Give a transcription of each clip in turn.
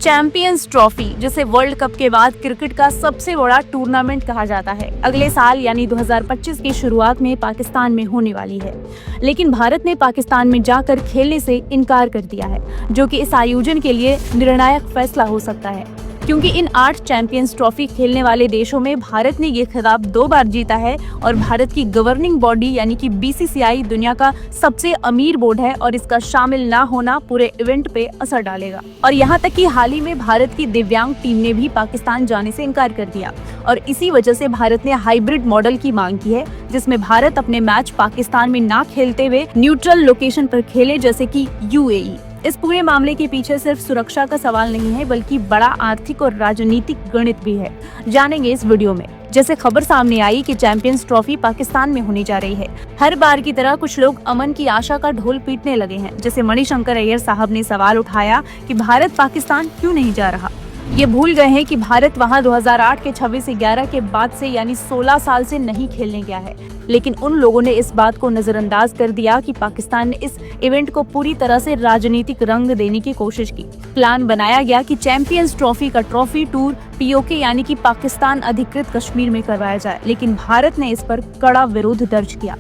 Champions trophy, जिसे world cup के बाद क्रिकेट का सबसे बड़ा टूर्नामेंट कहा जाता है, अगले साल यानी 2025 की शुरुआत में पाकिस्तान में होने वाली है। लेकिन भारत ने पाकिस्तान में जाकर खेलने से इनकार कर दिया है, जो कि इस आयोजन के लिए निर्णायक फैसला हो सकता है, क्योंकि इन 8 चैंपियंस ट्रॉफी खेलने वाले देशों में भारत ने ये खिताब 2 बार जीता है और भारत की गवर्निंग बॉडी यानी कि बीसीसीआई दुनिया का सबसे अमीर बोर्ड है और इसका शामिल ना होना पूरे इवेंट पे असर डालेगा। और यहाँ तक कि हाल ही में भारत की दिव्यांग टीम ने भी पाकिस्तान जाने से इनकार कर दिया और इसी वजह से भारत ने हाइब्रिड मॉडल की मांग की है, जिसमें भारत अपने मैच पाकिस्तान में ना खेलते हुए न्यूट्रल लोकेशन पर खेले, जैसे कि यूएई। इस पूरे मामले के पीछे सिर्फ सुरक्षा का सवाल नहीं है, बल्कि बड़ा आर्थिक और राजनीतिक गणित भी है। जानेंगे इस वीडियो में। जैसे खबर सामने आई कि चैंपियंस ट्रॉफी पाकिस्तान में होने जा रही है, हर बार की तरह कुछ लोग अमन की आशा का ढोल पीटने लगे हैं। जैसे मणिशंकर अय्यर साहब ने सवाल उठाया कि भारत पाकिस्तान क्यों नहीं जा रहा। ये भूल गए हैं कि भारत वहां 2008 के 26/11 के बाद से यानी 16 साल से नहीं खेलने गया है। लेकिन उन लोगों ने इस बात को नजरअंदाज कर दिया कि पाकिस्तान ने इस इवेंट को पूरी तरह से राजनीतिक रंग देने की कोशिश की। प्लान बनाया गया कि चैंपियंस ट्रॉफी का ट्रॉफी टूर पीओके यानी कि पाकिस्तान अधिकृत कश्मीर में करवाया जाए, लेकिन भारत ने इस पर कड़ा विरोध दर्ज किया।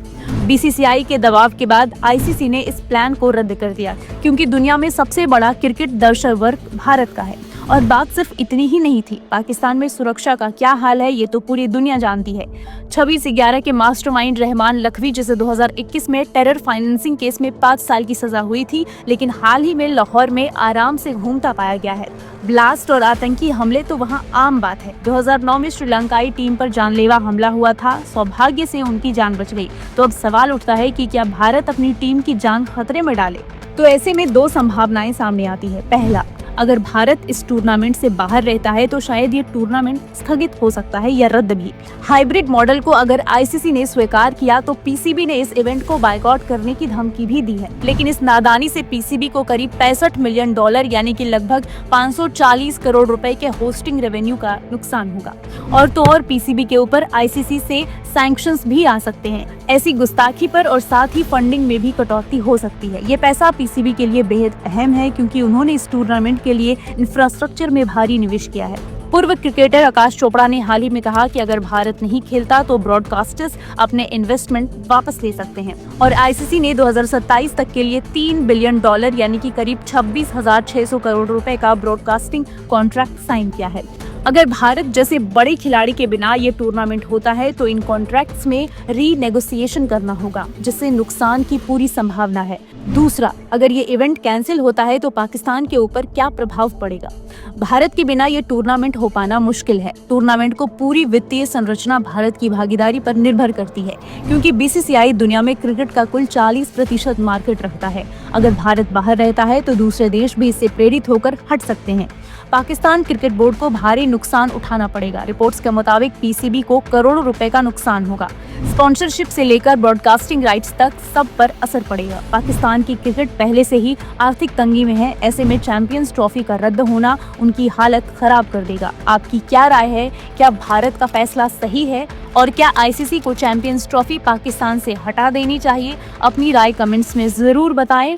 बीसीसीआई के दबाव के बाद आईसीसी ने इस प्लान को रद्द कर दिया, क्योंकि दुनिया में सबसे बड़ा क्रिकेट दर्शक वर्ग भारत का है। और बात सिर्फ इतनी ही नहीं थी, पाकिस्तान में सुरक्षा का क्या हाल है ये तो पूरी दुनिया जानती है। 26/11 के मास्टरमाइंड रहमान लखवी, जिसे 2021 में टेरर फाइनेंसिंग केस में 5 साल की सजा हुई थी, लेकिन हाल ही में लाहौर में आराम से घूमता पाया गया है। ब्लास्ट और आतंकी हमले तो वहां आम बात है। 2009 में श्रीलंकाई टीम पर जानलेवा हमला हुआ था, सौभाग्य से उनकी जान बच गई। तो अब सवाल उठता है कि क्या भारत अपनी टीम की जान खतरे में डाले। तो ऐसे में 2 संभावनाएं सामने आती है। पहला, अगर भारत इस टूर्नामेंट से बाहर रहता है तो शायद ये टूर्नामेंट स्थगित हो सकता है या रद्द भी। हाइब्रिड मॉडल को अगर आईसीसी ने स्वीकार किया तो पीसीबी ने इस इवेंट को बायकॉट करने की धमकी भी दी है। लेकिन इस नादानी से पीसीबी को करीब $65 मिलियन यानी कि लगभग 540 करोड़ रुपए के होस्टिंग रेवेन्यू का नुकसान होगा। और तो और पीसीबी के ऊपर आईसीसी से सैंक्शंस भी आ सकते हैं, ऐसी गुस्ताखी पर, और साथ ही फंडिंग में भी कटौती हो सकती है। ये पैसा पीसीबी के लिए बेहद अहम है, क्योंकि उन्होंने इस टूर्नामेंट के लिए इंफ्रास्ट्रक्चर में भारी निवेश किया है। पूर्व क्रिकेटर आकाश चोपड़ा ने हाल ही में कहा कि अगर भारत नहीं खेलता तो ब्रॉडकास्टर्स अपने इन्वेस्टमेंट वापस ले सकते हैं। और आईसीसी ने 2027 तक के लिए $3 बिलियन यानी कि करीब 26,600 करोड़ रुपए का ब्रॉडकास्टिंग कॉन्ट्रैक्ट साइन किया है। अगर भारत जैसे बड़े खिलाड़ी के बिना ये टूर्नामेंट होता है तो इन कॉन्ट्रैक्ट्स में रीनेगोशिएशन करना होगा, जिससे नुकसान की पूरी संभावना है। दूसरा, अगर ये इवेंट कैंसिल होता है तो पाकिस्तान के ऊपर क्या प्रभाव पड़ेगा। भारत के बिना ये टूर्नामेंट हो पाना मुश्किल है। टूर्नामेंट को पूरी वित्तीय संरचना भारत की भागीदारी पर निर्भर करती है, क्योंकि बीसीसीआई दुनिया में क्रिकेट का कुल 40% मार्केट रखता है। अगर भारत बाहर रहता है तो दूसरे देश भी इससे प्रेरित होकर हट सकते हैं। पाकिस्तान क्रिकेट बोर्ड को भारी नुकसान उठाना पड़ेगा। रिपोर्ट्स के मुताबिक पीसीबी को करोड़ों रुपए का नुकसान होगा। स्पॉन्सरशिप से लेकर ब्रॉडकास्टिंग राइट्स तक सब पर असर पड़ेगा। पाकिस्तान की क्रिकेट पहले से ही आर्थिक तंगी में है, ऐसे में चैंपियंस ट्रॉफी का रद्द होना उनकी हालत खराब कर देगा। आपकी क्या राय है? क्या भारत का फैसला सही है और क्या आईसीसी को चैंपियंस ट्रॉफी पाकिस्तान से हटा देनी चाहिए? अपनी राय कमेंट्स में जरूर बताएं।